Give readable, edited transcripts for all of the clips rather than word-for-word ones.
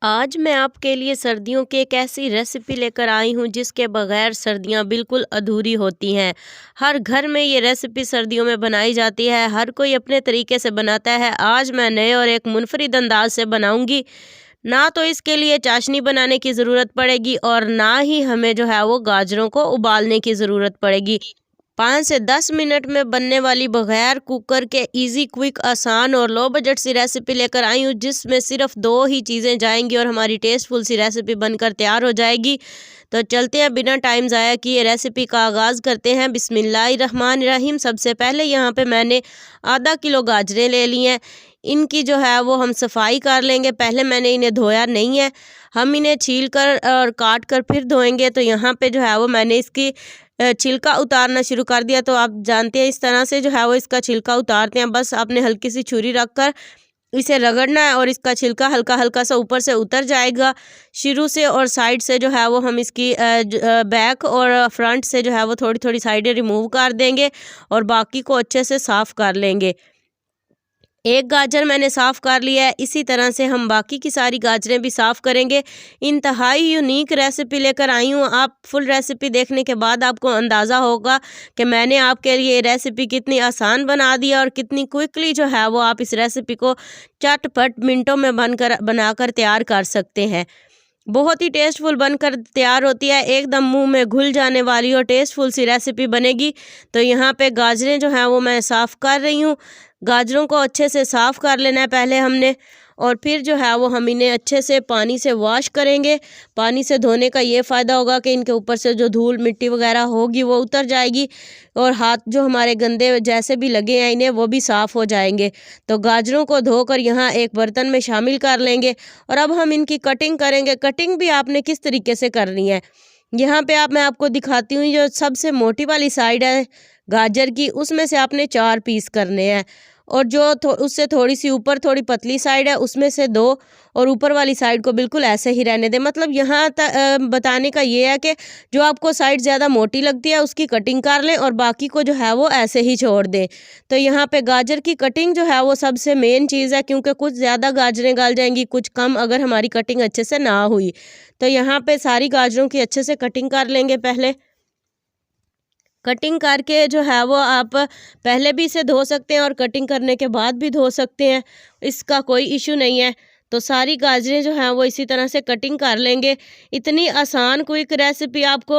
आज मैं आपके लिए सर्दियों की एक ऐसी रेसिपी लेकर आई हूँ जिसके बगैर सर्दियाँ बिल्कुल अधूरी होती हैं। हर घर में ये रेसिपी सर्दियों में बनाई जाती है, हर कोई अपने तरीके से बनाता है। आज मैं नए और एक मुनफरिद अंदाज से बनाऊँगी। ना तो इसके लिए चाशनी बनाने की ज़रूरत पड़ेगी और ना ही हमें जो है वो गाजरों को उबालने की ज़रूरत पड़ेगी। 5 से 10 मिनट में बनने वाली बगैर कुकर के इजी क्विक आसान और लो बजट सी रेसिपी लेकर आई हूँ जिसमें सिर्फ 2 ही चीज़ें जाएंगी और हमारी टेस्टफुल सी रेसिपी बनकर तैयार हो जाएगी। तो चलते हैं बिना टाइम ज़ाया किए रेसिपी का आगाज़ करते हैं। बिस्मिल्लाहिर्रहमानिर्रहीम। सबसे पहले यहाँ पे मैंने आधा किलो गाजरें ले ली हैं। इनकी जो है वो हम सफाई कर लेंगे। पहले मैंने इन्हें धोया नहीं है, हम इन्हें छील कर और काट कर फिर धोएंगे। तो यहाँ पे जो है वो मैंने इसकी छिलका उतारना शुरू कर दिया। तो आप जानते हैं इस तरह से जो है वो इसका छिलका उतारते हैं। बस आपने हल्की सी छुरी रख कर इसे रगड़ना है और इसका छिलका हल्का हल्का सा ऊपर से उतर जाएगा। शुरू से और साइड से जो है वो हम इसकी बैक और फ्रंट से जो है वो थोड़ी थोड़ी साइडें रिमूव कर देंगे और बाकी को अच्छे से साफ़ कर लेंगे। एक गाजर मैंने साफ़ कर लिया है, इसी तरह से हम बाकी की सारी गाजरें भी साफ़ करेंगे। इंतहाई यूनिक रेसिपी लेकर आई हूँ। आप फुल रेसिपी देखने के बाद आपको अंदाज़ा होगा कि मैंने आपके लिए रेसिपी कितनी आसान बना दी है और कितनी क्विकली जो है वो आप इस रेसिपी को झटपट मिनटों में बनाकर तैयार कर सकते हैं। बहुत ही टेस्टफुल बनकर तैयार होती है, एकदम मुंह में घुल जाने वाली और टेस्टफुल सी रेसिपी बनेगी। तो यहाँ पे गाजरें जो हैं वो मैं साफ़ कर रही हूँ। गाजरों को अच्छे से साफ़ कर लेना है पहले हमने, और फिर जो है वो हम इन्हें अच्छे से पानी से वॉश करेंगे। पानी से धोने का ये फ़ायदा होगा कि इनके ऊपर से जो धूल मिट्टी वगैरह होगी वो उतर जाएगी और हाथ जो हमारे गंदे जैसे भी लगे हैं इन्हें वो भी साफ़ हो जाएंगे। तो गाजरों को धोकर यहाँ एक बर्तन में शामिल कर लेंगे और अब हम इनकी कटिंग करेंगे। कटिंग भी आपने किस तरीके से करनी है, यहाँ पे मैं आपको दिखाती हूँ। जो सबसे मोटी वाली साइड है गाजर की, उसमें से आपने 4 पीस करने हैं और जो उससे थोड़ी सी ऊपर थोड़ी पतली साइड है उसमें से 2 और ऊपर वाली साइड को बिल्कुल ऐसे ही रहने दें। मतलब यहाँ बताने का ये है कि जो आपको साइड ज़्यादा मोटी लगती है उसकी कटिंग कर लें और बाकी को जो है वो ऐसे ही छोड़ दें। तो यहाँ पे गाजर की कटिंग जो है वो सबसे मेन चीज़ है, क्योंकि कुछ ज़्यादा गाजरें गल जाएंगी, कुछ कम अगर हमारी कटिंग अच्छे से ना हुई। तो यहाँ पे सारी गाजरों की अच्छे से कटिंग कर लेंगे। पहले कटिंग करके जो है वो आप पहले भी इसे धो सकते हैं और कटिंग करने के बाद भी धो सकते हैं, इसका कोई इशू नहीं है। तो सारी गाजरें जो हैं वो इसी तरह से कटिंग कर लेंगे। इतनी आसान क्विक रेसिपी आपको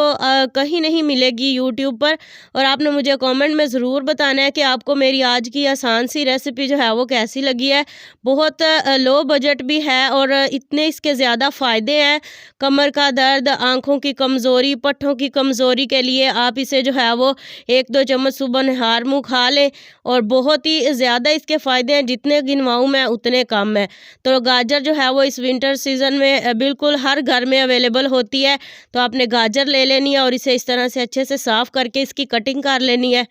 कहीं नहीं मिलेगी यूट्यूब पर। और आपने मुझे कमेंट में ज़रूर बताना है कि आपको मेरी आज की आसान सी रेसिपी जो है वो कैसी लगी है। बहुत लो बजट भी है और इतने इसके ज़्यादा फ़ायदे हैं। कमर का दर्द, आँखों की कमज़ोरी, पट्ठों की कमज़ोरी के लिए आप इसे जो है वो 1-2 चम्मच सुबह नहार मुँह खा लें और बहुत ही ज़्यादा इसके फ़ायदे हैं। जितने गिनवाऊँ मैं उतने कम है। तो गाजर जो है वो इस विंटर सीज़न में बिल्कुल हर घर में अवेलेबल होती है। तो आपने गाजर ले लेनी है और इसे इस तरह से अच्छे से साफ़ करके इसकी कटिंग कर लेनी है।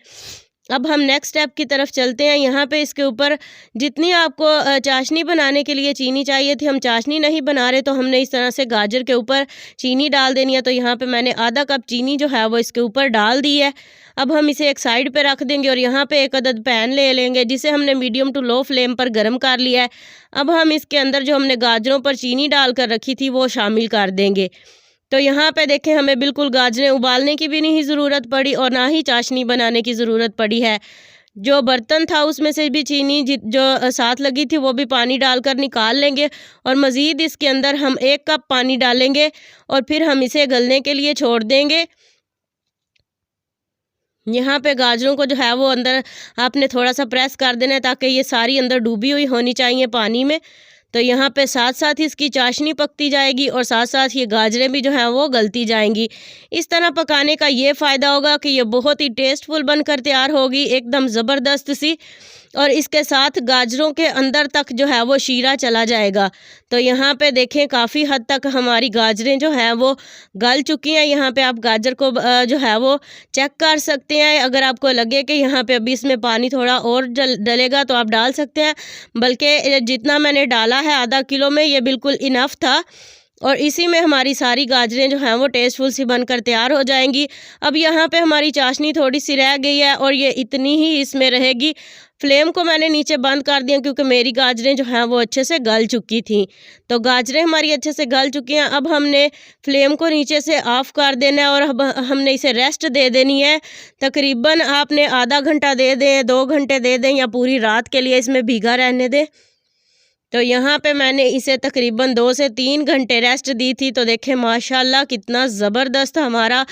अब हम नेक्स्ट स्टेप की तरफ चलते हैं। यहाँ पे इसके ऊपर जितनी आपको चाशनी बनाने के लिए चीनी चाहिए थी, हम चाशनी नहीं बना रहे तो हमने इस तरह से गाजर के ऊपर चीनी डाल देनी है। तो यहाँ पे मैंने आधा कप चीनी जो है वो इसके ऊपर डाल दी है। अब हम इसे एक साइड पे रख देंगे और यहाँ पे एक अदद पैन ले लेंगे जिसे हमने मीडियम टू लो फ्लेम पर गर्म कर लिया है। अब हम इसके अंदर जो हमने गाजरों पर चीनी डाल कर रखी थी वो शामिल कर देंगे। तो यहाँ पे देखें हमें बिल्कुल गाजरें उबालने की भी नहीं ज़रूरत पड़ी और ना ही चाशनी बनाने की ज़रूरत पड़ी है। जो बर्तन था उसमें से भी चीनी जो साथ लगी थी वो भी पानी डालकर निकाल लेंगे और मज़ीद इसके अंदर हम 1 कप पानी डालेंगे और फिर हम इसे गलने के लिए छोड़ देंगे। यहाँ पे गाजरों को जो है वो अंदर आपने थोड़ा सा प्रेस कर देना है ताकि ये सारी अंदर डूबी हुई होनी चाहिए पानी में। तो यहाँ पे साथ साथ इसकी चाशनी पकती जाएगी और साथ साथ ये गाजरें भी जो हैं वो गलती जाएंगी। इस तरह पकाने का ये फ़ायदा होगा कि ये बहुत ही टेस्टफुल बनकर तैयार होगी, एकदम ज़बरदस्त सी। और इसके साथ गाजरों के अंदर तक जो है वो शीरा चला जाएगा। तो यहाँ पे देखें काफ़ी हद तक हमारी गाजरें जो हैं वो गल चुकी हैं। यहाँ पे आप गाजर को जो है वो चेक कर सकते हैं। अगर आपको लगे कि यहाँ पे अभी इसमें पानी थोड़ा और डलेगा तो आप डाल सकते हैं, बल्कि जितना मैंने डाला है आधा किलो में ये बिल्कुल इनफ था। और इसी में हमारी सारी गाजरें जो हैं वो टेस्टफुल सी बनकर तैयार हो जाएंगी। अब यहाँ पे हमारी चाशनी थोड़ी सी रह गई है और ये इतनी ही इसमें रहेगी। फ्लेम को मैंने नीचे बंद कर दिया क्योंकि मेरी गाजरें जो हैं वो अच्छे से गल चुकी थी। तो गाजरें हमारी अच्छे से गल चुकी हैं। अब हमने फ्लेम को नीचे से ऑफ़ कर देना है और अब हमने इसे रेस्ट दे देनी है। तकरीबन आपने आधा घंटा दे दें, 2 घंटे दे दें या पूरी रात के लिए इसमें भीगा रहने दें। तो यहाँ पे मैंने इसे तकरीबन 2 से 3 घंटे रेस्ट दी थी। तो देखें माशाल्लाह कितना ज़बरदस्त हमारा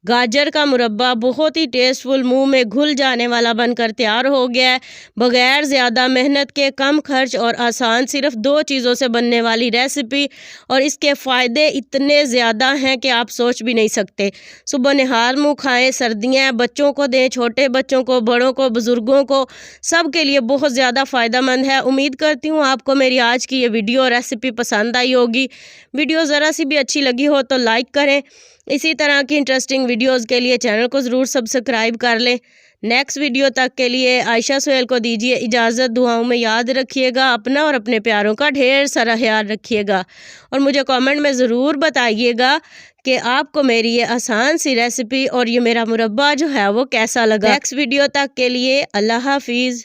गाजर का मुरब्बा बहुत ही टेस्टफुल, मुंह में घुल जाने वाला बनकर तैयार हो गया है। बग़ैर ज़्यादा मेहनत के, कम खर्च और आसान, सिर्फ 2 चीज़ों से बनने वाली रेसिपी, और इसके फ़ायदे इतने ज़्यादा हैं कि आप सोच भी नहीं सकते। सुबह निहार मुँह खाएँ, सर्दियाँ हैं, बच्चों को दें, छोटे बच्चों को, बड़ों को, बुज़ुर्गों को, सब के लिए बहुत ज़्यादा फ़ायदेमंद है। उम्मीद करती हूँ आपको मेरी आज की ये वीडियो रेसिपी पसंद आई होगी। वीडियो ज़रा सी भी अच्छी लगी हो तो लाइक करें। इसी तरह की इंटरेस्टिंग वीडियोस के लिए चैनल को ज़रूर सब्सक्राइब कर लें। नेक्स्ट वीडियो तक के लिए आयशा सुहेल को दीजिए इजाज़त। दुआओं में याद रखिएगा अपना और अपने प्यारों का ढेर सारा ख्याल रखिएगा, और मुझे कमेंट में ज़रूर बताइएगा कि आपको मेरी ये आसान सी रेसिपी और ये मेरा मुरब्बा जो है वो कैसा लगा। नेक्स्ट वीडियो तक के लिए अल्लाह हाफिज़।